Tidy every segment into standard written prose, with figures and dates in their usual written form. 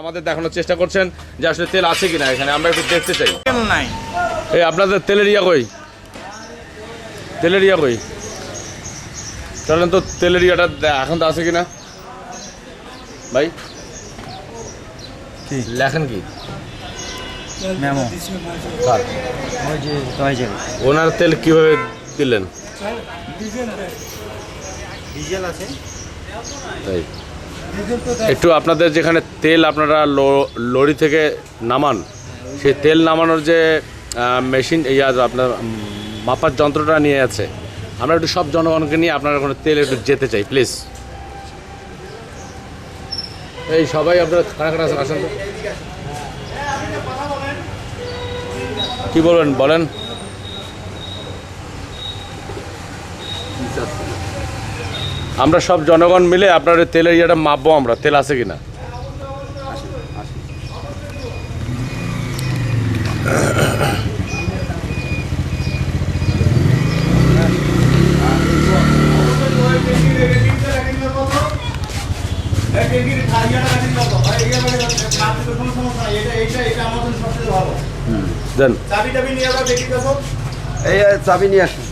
আমাদের দেখানোর চেষ্টা করছেন যে আসলে তেল আছে কিনা এখানে, আমরা একটু দেখতে চাই। তেল নাই। এই আপনাদের তেলের ইয়া কই, তেলের ইয়া কই, চলেন তো তেলের ইয়াটা এখন তো আছে কিনা ভাই, কি লেখেন কি মেমো কার? ওই যে দয় যাবে ওনার তেল কিভাবে দিলেন? ডিজেল আছে। তাই একটু আপনাদের যেখানে তেল আপনারা লরি থেকে নামান, সেই তেল নামানোর যে মেশিন ইয়া আপনার মাপার যন্ত্রটা নিয়ে আছে, আমরা একটু সব জনগণকে নিয়ে আপনারা ওখানে তেল একটু যেতে চাই প্লিজ। এই সবাই আপনারা কারা আছেন আসেন তো। কি বলবেন বলেন। আমরা সব জনগণ মিলে আপনার ওই তেলের ইয়েটা মাপবো, আমরা তেল আছে কিনা। দেন এই চাবি নিয়ে আসুন।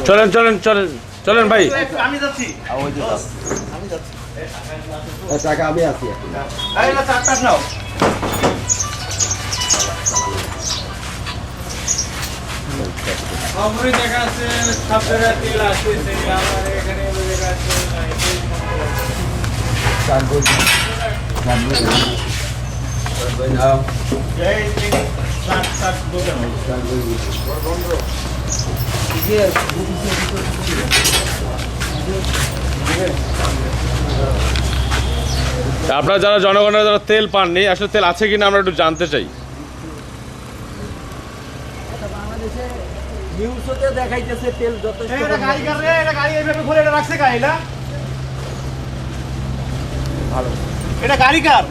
চলেন চলেন চলেন চলেন ভাই। আমি যাচ্ছি। টাকা আমি আছি। চারটা নাও। খবরে দেখা আছে সব জায়গায় তেল আছে, আমার এখানে দেখা আছে আপনারা যারা জনগণের যারা তেল পাননি, আসলে তেল আছে কিনা আমরা একটু জানতে চাই। দেখাইতেছে তেল যথেষ্ট। এটা গাড়ি কার?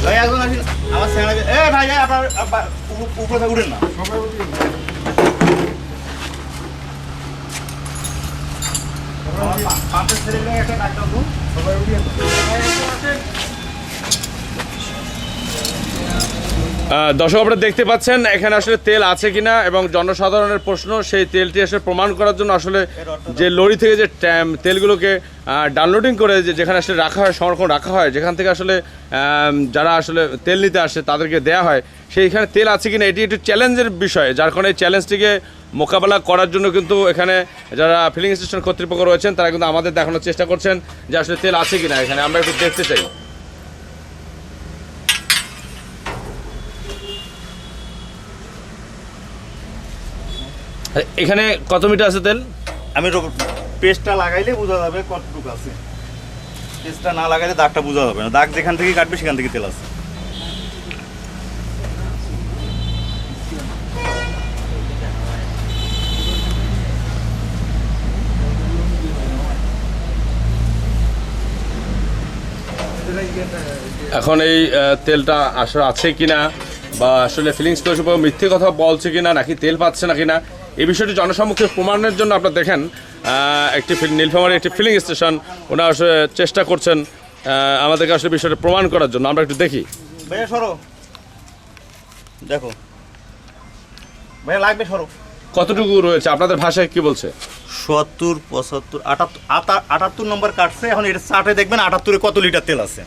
ভাই একজন আসেন আমার স্যাংরা। এ ভাই আপনার উপরে উঠেন না। পাম্পের ছেলে একটা ডাক্তার তো সবাই উঠে দর্শক আপনারা দেখতে পাচ্ছেন এখানে আসলে তেল আছে কিনা, এবং জনসাধারণের প্রশ্ন সেই তেলটি আসলে প্রমাণ করার জন্য আসলে যে লরি থেকে যে তেলগুলোকে ডাউনলোডিং করে যেখানে আসলে রাখা হয়, সংরক্ষণ রাখা হয়, যেখান থেকে আসলে যারা আসলে তেল নিতে আসে তাদেরকে দেয়া হয়, সেইখানে তেল আছে কিনা এটি একটু চ্যালেঞ্জের বিষয়। যার কারণে এই চ্যালেঞ্জটিকে মোকাবেলা করার জন্য কিন্তু এখানে যারা ফিলিং স্টেশন কর্তৃপক্ষ রয়েছেন তারা কিন্তু আমাদের দেখানোর চেষ্টা করছেন যে আসলে তেল আছে কিনা এখানে, আমরা একটু দেখতে চাই। এখানে কত মিটার আছে তেল? আমি পেস্টটা লাগাইলে বোঝা যাবে কতটুকু আছে। পেস্টটা না লাগাইলে দাগটা বোঝা যাবে না। দাগ যেখান থেকে কাটবে সেখান থেকে তেল আছে। এখন এই তেলটা আসলে আছে কিনা, বা আসলে ফিলিংস কর্তৃপক্ষ মিথ্যে কথা বলছে কিনা, নাকি তেল পাচ্ছে না কিনা, এই বিষয়টি জনসম্মুখে প্রমাণের জন্য আপনারা দেখেন একটি নীলফামারীর একটি ফিলিং স্টেশন ওনারা আসলে চেষ্টা করছেন আমাদেরকে আসলে বিষয়টা প্রমাণ করার জন্য। আমরা একটু দেখি। ভাইয়া সরো, দেখো ভাইয়া লাগবে, সরো। কতটুকু রয়েছে আপনাদের ভাষায় কি বলছে? ৭০, ৭৫, ৭৮ নম্বর কাটছে। এখন এটা চার্টে দেখবেন ৭৮-এ কত লিটার তেল আছে।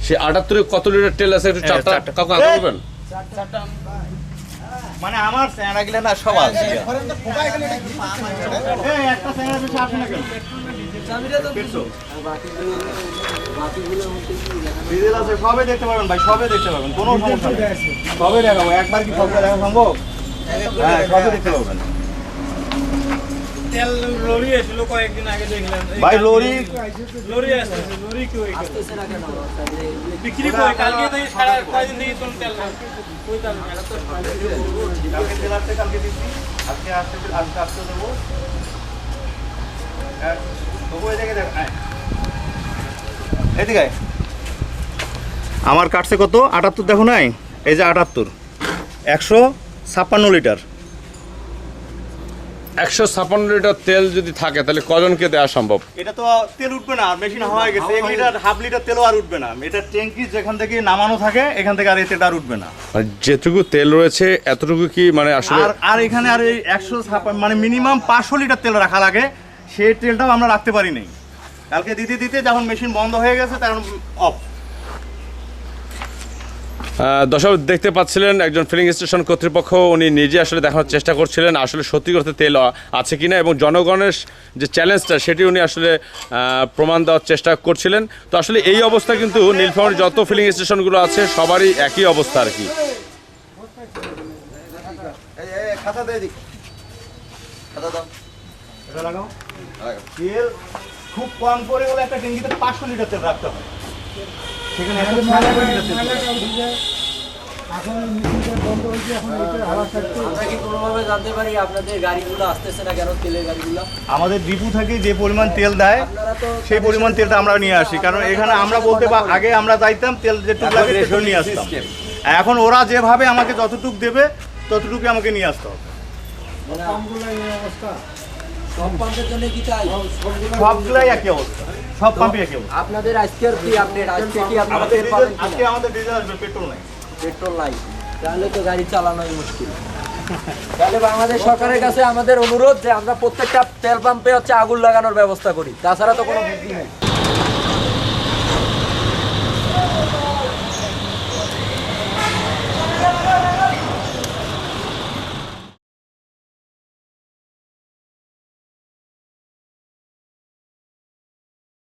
সে ৭৮-এ কত লিটার তেল আছে একটু চারটা কাউকে আগে বলবেন। মানে আমার স্যাংরা গিলা না সব আছে। একটা স্যাংরা বেশি আসে না কেন? ডিজেল আছে, সবে দেখতে পারবেন ভাই, সবে দেখতে পারবেন, কোনো সমস্যা নেই। সবে দেখাবো, একবার কি সবটা দেখা সম্ভব? হ্যাঁ, সবে দেখতে পারবেন। তেল লড়িয়েছিল কয়েকদিন আগে দেখলাম ভাই লরি লরি আসতেছে লরি কি ওই আসতেছে না কেন? বিক্রি করে কালকে থেকে সারা কয়দিন থেকে কোন তেল কই তেল কালকে তেল আসছে, কালকে দিচ্ছি, আজকে আসতে দেবো। তবু এই জায়গায় দেখ, আয়। এদিকে আয়। আমার কাটছে কত 78 দেখো নাই, এই যে 78 156 লিটার। 156 লিটার তেল যদি থাকে তাহলে কজনকে দেওয়া সম্ভব? এটা তো তেল উঠবে না, মেশিন হয়ে গেছে 1 লিটার হাফ লিটার তেলও আর উঠবে না। এটা ট্যাঙ্কি যেখান থেকে নামানো থাকে এখান থেকে আর এই তেলটা আর উঠবে না। মানে যেটুকু তেল রয়েছে এতটুকু কি মানে আসলে আর এখানে আর এই 156 মানে মিনিমাম 500 লিটার তেল রাখা লাগে, সেই তেলটাও আমরা রাখতে পারি নাই। কালকে দিতে দিতে যখন মেশিন বন্ধ হয়ে গেছে তখন অফ। দর্শক দেখতে পাচ্ছিলেন একজন ফিলিং স্টেশন কর্তৃপক্ষ উনি নিজে আসলে দেখানোর চেষ্টা করছিলেন আসলে সত্যি করতে তেল আছে কিনা এবং জনগণের যে চ্যালেঞ্জটা সেটি উনি আসলে প্রমাণ দেওয়ার চেষ্টা করছিলেন। তো আসলে এই অবস্থা কিন্তু নীলফামারীর যত ফিলিং স্টেশনগুলো আছে সবারই একই অবস্থা আর কি। খাতা দিয়ে দিক। খাতা দাও। এটা লাগাও। তেল খুব কম করে হলে একটা ট্যাঙ্কিতে 500 লিটার তেল রাখতে হয়। সেখানে 156 লিটার তেল। আমরা কি কোনোভাবে জানতে পারি আপনাদের গাড়িগুলো আসতেছে না কেন, তেলের গাড়িগুলো? আমাদের ডিপু থেকে যে পরিমাণ তেল দেয় আপনারা তো সেই পরিমাণ তেলটা আমরা নিয়ে আসি, কারণ এখানে আমরা বলতে আগে আমরা যাইতাম তেল যেটুকু লাগে সেটুকু নিয়ে আসতাম। এখন ওরা যেভাবে আমাকে যতটুকু দেবে ততটুকু আমাকে নিয়ে আসতে হবে। সব পাম্পের জন্য কি তাই? সবগুলাই একই অবস্থা, সব পাম্পই একই অবস্থা। আপনাদের আজকের কি আপডেট? আজকে কি আপনারা আমাদের তেল পাবেন ডিজেল, আজকে কিনা? আমাদের ডিজেল আসবে, পেট্রোল নাই। পেট্রোল নাই, তাহলে তো গাড়ি চালানোই মুশকিল। তাহলে বাংলাদেশ সরকারের কাছে আমাদের অনুরোধ যে আমরা প্রত্যেকটা তেল পাম্পে হচ্ছে আগুন লাগানোর ব্যবস্থা করি, তাছাড়া তো কোনো বুদ্ধি নেই।